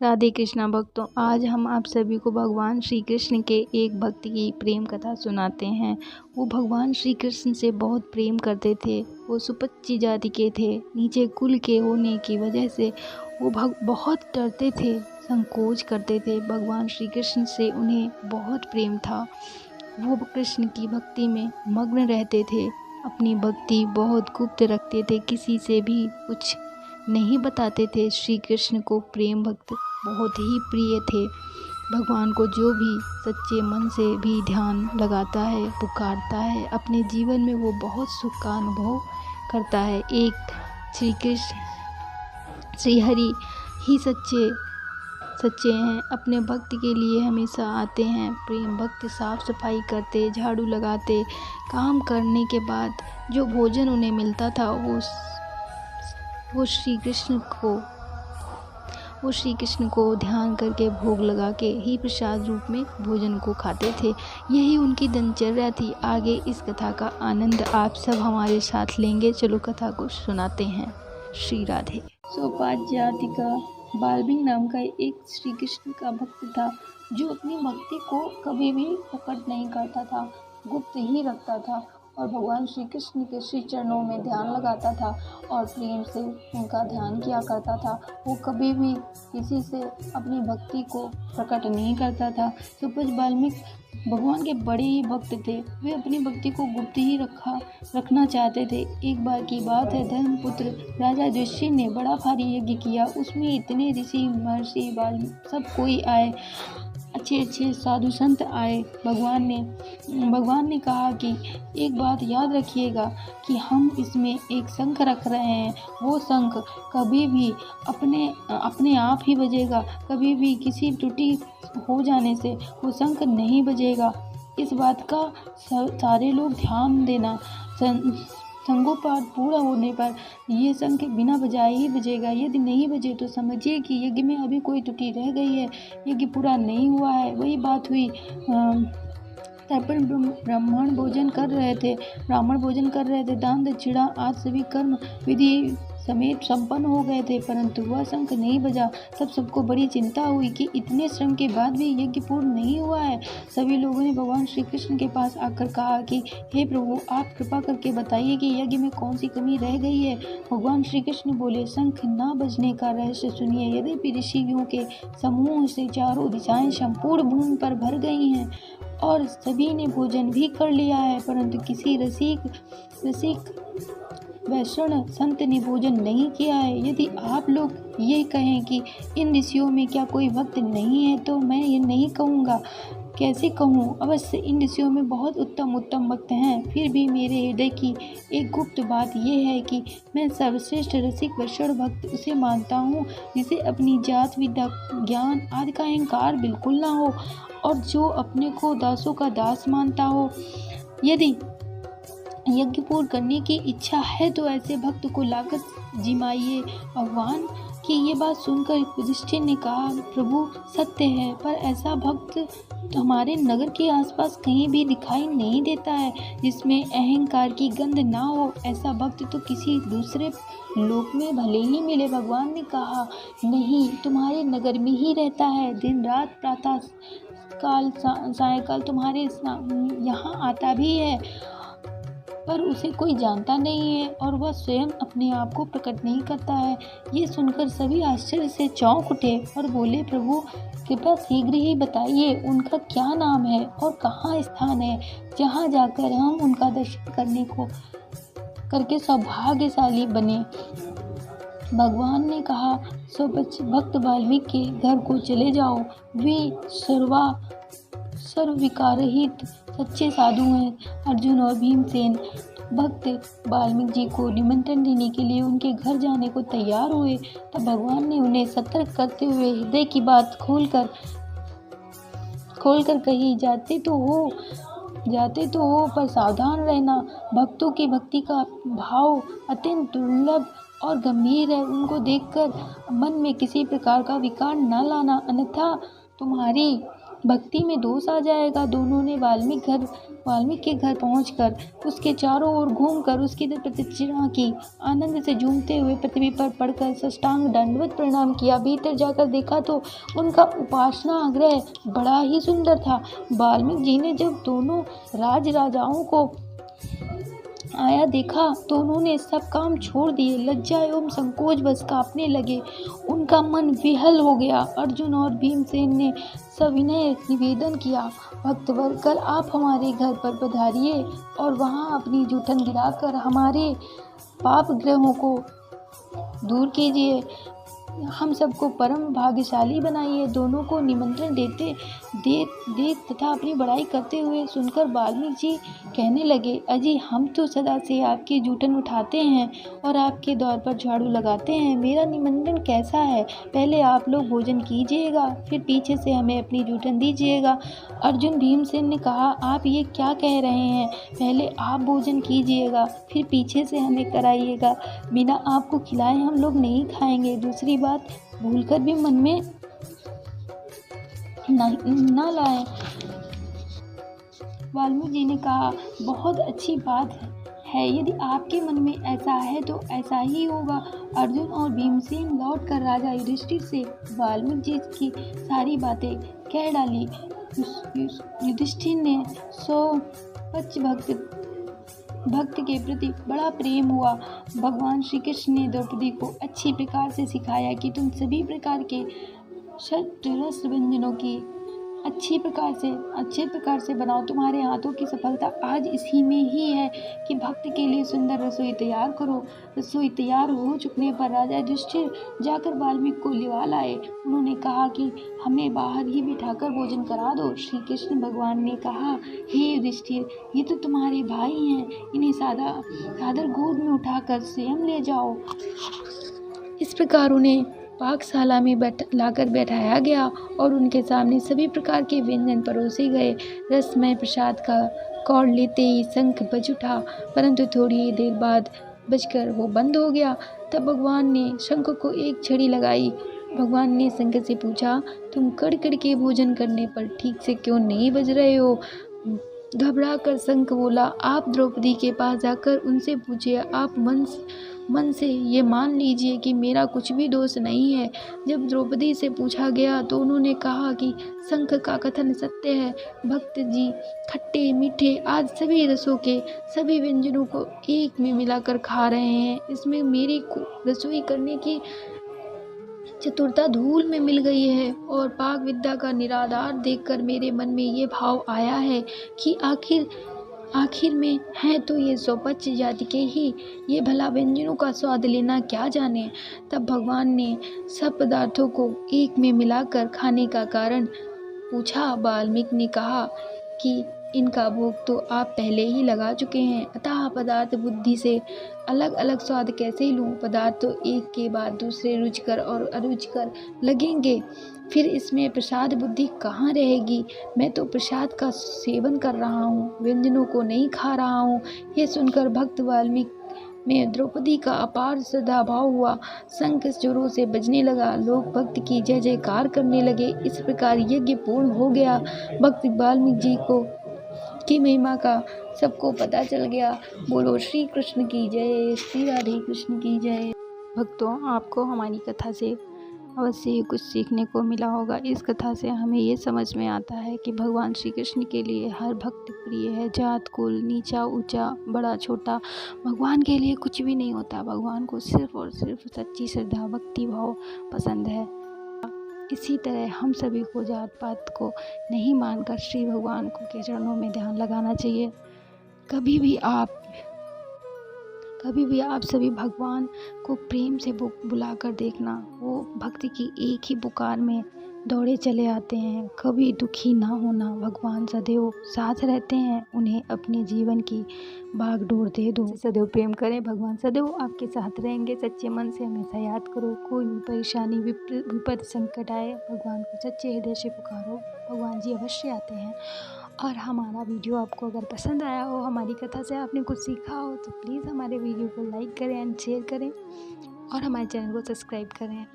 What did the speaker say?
राधे कृष्णा भक्तों, आज हम आप सभी को भगवान श्री कृष्ण के एक भक्त की प्रेम कथा सुनाते हैं। वो भगवान श्री कृष्ण से बहुत प्रेम करते थे। वो सुपच्ची जाति के थे। नीचे कुल के होने की वजह से वो बहुत डरते थे, संकोच करते थे। भगवान श्री कृष्ण से उन्हें बहुत प्रेम था। वो कृष्ण की भक्ति में मग्न रहते थे। अपनी भक्ति बहुत गुप्त रखते थे, किसी से भी कुछ नहीं बताते थे। श्री कृष्ण को प्रेम भक्त बहुत ही प्रिय थे। भगवान को जो भी सच्चे मन से भी ध्यान लगाता है, पुकारता है, अपने जीवन में वो बहुत सुख का अनुभव करता है। एक श्री कृष्ण श्री हरि ही सच्चे हैं। अपने भक्त के लिए हमेशा आते हैं। प्रेम भक्त साफ सफाई करते, झाड़ू लगाते, काम करने के बाद जो भोजन उन्हें मिलता था वो श्री कृष्ण को ध्यान करके भोग लगा के ही प्रसाद रूप में भोजन को खाते थे। यही उनकी दिनचर्या थी। आगे इस कथा का आनंद आप सब हमारे साथ लेंगे। चलो कथा को सुनाते हैं। श्री राधे। सोपात जाति का बाल्मीकि नाम का एक श्री कृष्ण का भक्त था, जो अपनी भक्ति को कभी भी प्रकट नहीं करता था, गुप्त ही रखता था और भगवान श्री कृष्ण के श्री चरणों में ध्यान लगाता था और प्रेम से उनका ध्यान किया करता था। वो कभी भी किसी से अपनी भक्ति को प्रकट नहीं करता था। सुपज बाल्मीकि भगवान के बड़े ही भक्त थे। वे अपनी भक्ति को गुप्त ही रखना चाहते थे। एक बार की बात है, धर्मपुत्र राजा युधिष्ठिर ने बड़ा भारी यज्ञ किया। उसमें इतने ऋषि महर्षि सब कोई आए, अच्छे साधु संत आए। भगवान ने कहा कि एक बात याद रखिएगा कि हम इसमें एक शंख रख रहे हैं। वो शंख कभी भी अपने आप ही बजेगा, कभी भी किसी त्रुटि हो जाने से वो शंख नहीं बजेगा। इस बात का सारे लोग ध्यान देना। संगोपात पूरा होने पर ये शंख बिना बजाए ही बजेगा। यदि नहीं बजे तो समझिए कि यज्ञ में अभी कोई त्रुटि रह गई है, यज्ञ पूरा नहीं हुआ है। वही बात हुई। तर्पण ब्राह्मण भोजन कर रहे थे। दान दक्षिणा आदि सभी कर्म विधि समेत संपन्न हो गए थे, परंतु वह शंख नहीं बजा। तब सबको बड़ी चिंता हुई कि इतने श्रम के बाद भी यज्ञ पूर्ण नहीं हुआ है। सभी लोगों ने भगवान श्री कृष्ण के पास आकर कहा कि हे प्रभु, आप कृपा करके बताइए कि यज्ञ में कौन सी कमी रह गई है। भगवान श्री कृष्ण बोले, शंख न बजने का रहस्य सुनिए। यद्यपि ऋषियों के समूह से चारों दिशाएं संपूर्ण भूमि पर भर गई हैं और सभी ने भोजन भी कर लिया है, परंतु किसी रसिक वैष्णव संत ने भोजन नहीं किया है। यदि आप लोग ये कहें कि इन ऋषियों में क्या कोई भक्त नहीं है, तो मैं ये नहीं कहूँगा। कैसे कहूँ? अवश्य इन ऋषियों में बहुत उत्तम भक्त हैं। फिर भी मेरे हृदय की एक गुप्त बात यह है कि मैं सर्वश्रेष्ठ रसिक वैष्णव भक्त उसे मानता हूँ जिसे अपनी जात विद्या ज्ञान आदि का अहंकार बिल्कुल ना हो और जो अपने को दासों का दास मानता हो। यदि यज्ञ पूर्ण करने की इच्छा है तो ऐसे भक्त को लाकर जिमाइए। भगवान की ये बात सुनकर युधिष्ठिर ने कहा, प्रभु सत्य है, पर ऐसा भक्त हमारे नगर के आसपास कहीं भी दिखाई नहीं देता है जिसमें अहंकार की गंध ना हो। ऐसा भक्त तो किसी दूसरे लोक में भले ही मिले। भगवान ने कहा, नहीं, तुम्हारे नगर में ही रहता है। दिन रात प्रातः काल सायंकाल तुम्हारे यहाँ आता भी है, पर उसे कोई जानता नहीं है और वह स्वयं अपने आप को प्रकट नहीं करता है। ये सुनकर सभी आश्चर्य से चौंक उठे और बोले, प्रभु कृपया शीघ्र ही बताइए, उनका क्या नाम है और कहाँ स्थान है, जहाँ जाकर हम उनका दर्शन करके सौभाग्यशाली बने। भगवान ने कहा, भक्त वाल्मीकि के घर को चले जाओ। वे सर्वविकाररहित सच्चे साधु हैं। अर्जुन और भीमसेन भक्त वाल्मीकि जी को निमंत्रण देने के लिए उनके घर जाने को तैयार हुए। तब भगवान ने उन्हें सतर्क करते हुए हृदय की बात खोलकर कही, जाते तो हो पर सावधान रहना। भक्तों की भक्ति का भाव अत्यंत दुर्लभ और गंभीर है। उनको देखकर मन में किसी प्रकार का विकार न लाना, अन्यथा तुम्हारी भक्ति में दोष आ जाएगा। दोनों ने वाल्मीकि के घर पहुंचकर उसके चारों ओर घूमकर उसकी प्रदक्षिणा की। आनंद से झूमते हुए पृथ्वी पर पड़कर साष्टांग दंडवत प्रणाम किया। भीतर जाकर देखा तो उनका उपासना गृह बड़ा ही सुंदर था। वाल्मीकि जी ने जब दोनों राजाओं को आया देखा तो उन्होंने सब काम छोड़ दिए। लज्जा एवं संकोच बस कांपने लगे। उनका मन विहल हो गया। अर्जुन और भीमसेन ने सविनय निवेदन किया, भक्तवर कल आप हमारे घर पर पधारिए और वहां अपनी जूठन गिराकर हमारे पाप ग्रहों को दूर कीजिए, हम सबको परम भाग्यशाली बनाइए। दोनों को निमंत्रण देते तथा अपनी बड़ाई करते हुए सुनकर वाल्मीकि जी कहने लगे, अजी हम तो सदा से आपकी जूठन उठाते हैं और आपके द्वार पर झाड़ू लगाते हैं। मेरा निमंत्रण कैसा है? पहले आप लोग भोजन कीजिएगा, फिर पीछे से हमें अपनी जूठन दीजिएगा। अर्जुन भीमसेन ने कहा, आप ये क्या कह रहे हैं? पहले आप भोजन कीजिएगा, फिर पीछे से हमें कराइएगा। बिना आपको खिलाए हम लोग नहीं खाएंगे। दूसरी बात भूलकर भी मन में ना लाएं। वाल्मीकि जी ने कहा, बहुत अच्छी बात है, यदि आपके मन में ऐसा है तो ऐसा ही होगा। अर्जुन और भीमसेन लौटकर राजा युधिष्ठिर से वाल्मीकि जी की सारी बातें कह डाली। युधिष्ठिर ने सौपच भक्त के प्रति बड़ा प्रेम हुआ। भगवान श्री कृष्ण ने द्रौपदी को अच्छी प्रकार से सिखाया कि तुम सभी प्रकार के षड्रस व्यंजनों की अच्छे प्रकार से बनाओ। तुम्हारे हाथों की सफलता आज इसी में ही है कि भक्त के लिए सुंदर रसोई तैयार करो। रसोई तैयार हो चुकने पर राजा युधिष्ठिर जाकर वाल्मीकि को लिवा लाए। उन्होंने कहा कि हमें बाहर ही बिठाकर भोजन करा दो। श्री कृष्ण भगवान ने कहा, हे युधिष्ठिर, ये तो तुम्हारे भाई हैं, इन्हें सादर गोद में उठाकर स्वयं ले जाओ। इस प्रकार उन्हें पाकशाला में लाकर बैठाया गया और उनके सामने सभी प्रकार के व्यंजन परोसे गए। रसमय प्रसाद का कौड़ लेते ही शंख बज उठा, परंतु थोड़ी ही देर बाद बजकर वो बंद हो गया। तब भगवान ने शंख को एक छड़ी लगाई। भगवान ने शंख से पूछा, तुम कड़ के भोजन करने पर ठीक से क्यों नहीं बज रहे हो? घबरा कर शंख बोला, आप द्रौपदी के पास जाकर उनसे पूछिए, आप मन से ये मान लीजिए कि मेरा कुछ भी दोष नहीं है। जब द्रौपदी से पूछा गया तो उन्होंने कहा कि शंख का कथन सत्य है। भक्त जी खट्टे मीठे आज सभी रसों के सभी व्यंजनों को एक में मिलाकर खा रहे हैं। इसमें मेरी रसोई करने की चतुरता धूल में मिल गई है और पाक विद्या का निराधार देखकर मेरे मन में ये भाव आया है कि आखिर में है तो ये सौपच जाति के ही, ये भला व्यंजनों का स्वाद लेना क्या जाने। तब भगवान ने सब पदार्थों को एक में मिलाकर खाने का कारण पूछा। वाल्मीकि ने कहा कि इनका भोग तो आप पहले ही लगा चुके हैं, अतः पदार्थ बुद्धि से अलग अलग स्वाद कैसे लूं? पदार्थ तो एक के बाद दूसरे रुचिकर और अरुचिकर लगेंगे, फिर इसमें प्रसाद बुद्धि कहाँ रहेगी? मैं तो प्रसाद का सेवन कर रहा हूँ, व्यंजनों को नहीं खा रहा हूँ। ये सुनकर भक्त वाल्मीकि में द्रौपदी का अपार श्रद्धा भाव हुआ। शंख जोरों से बजने लगा, लोग भक्त की जय जयकार करने लगे। इस प्रकार यज्ञ पूर्ण हो गया। भक्त वाल्मीकि जी की महिमा का सबको पता चल गया। बोलो श्री कृष्ण की जय, श्री राधे कृष्ण की जय। भक्तों, आपको हमारी कथा से अवश्य ही कुछ सीखने को मिला होगा। इस कथा से हमें ये समझ में आता है कि भगवान श्री कृष्ण के लिए हर भक्त प्रिय है। जात कुल नीचा ऊंचा बड़ा छोटा भगवान के लिए कुछ भी नहीं होता। भगवान को सिर्फ और सिर्फ सच्ची श्रद्धा भक्ति भाव पसंद है। इसी तरह हम सभी को जात पात को नहीं मानकर श्री भगवान को के चरणों में ध्यान लगाना चाहिए। कभी भी आप सभी भगवान को प्रेम से बुलाकर देखना, वो भक्ति की एक ही पुकार में दौड़े चले आते हैं। कभी दुखी ना होना, भगवान सदैव साथ रहते हैं। उन्हें अपने जीवन की बागडोर दे दो, सदैव प्रेम करें, भगवान सदैव आपके साथ रहेंगे। सच्चे मन से हमेशा याद करो। कोई भी परेशानी विपद संकट आए, भगवान को सच्चे हृदय से पुकारो, भगवान जी अवश्य आते हैं। और हमारा वीडियो आपको अगर पसंद आया हो, हमारी कथा से आपने कुछ सीखा हो, तो प्लीज़ हमारे वीडियो को लाइक करें एंड शेयर करें और हमारे चैनल को सब्सक्राइब करें।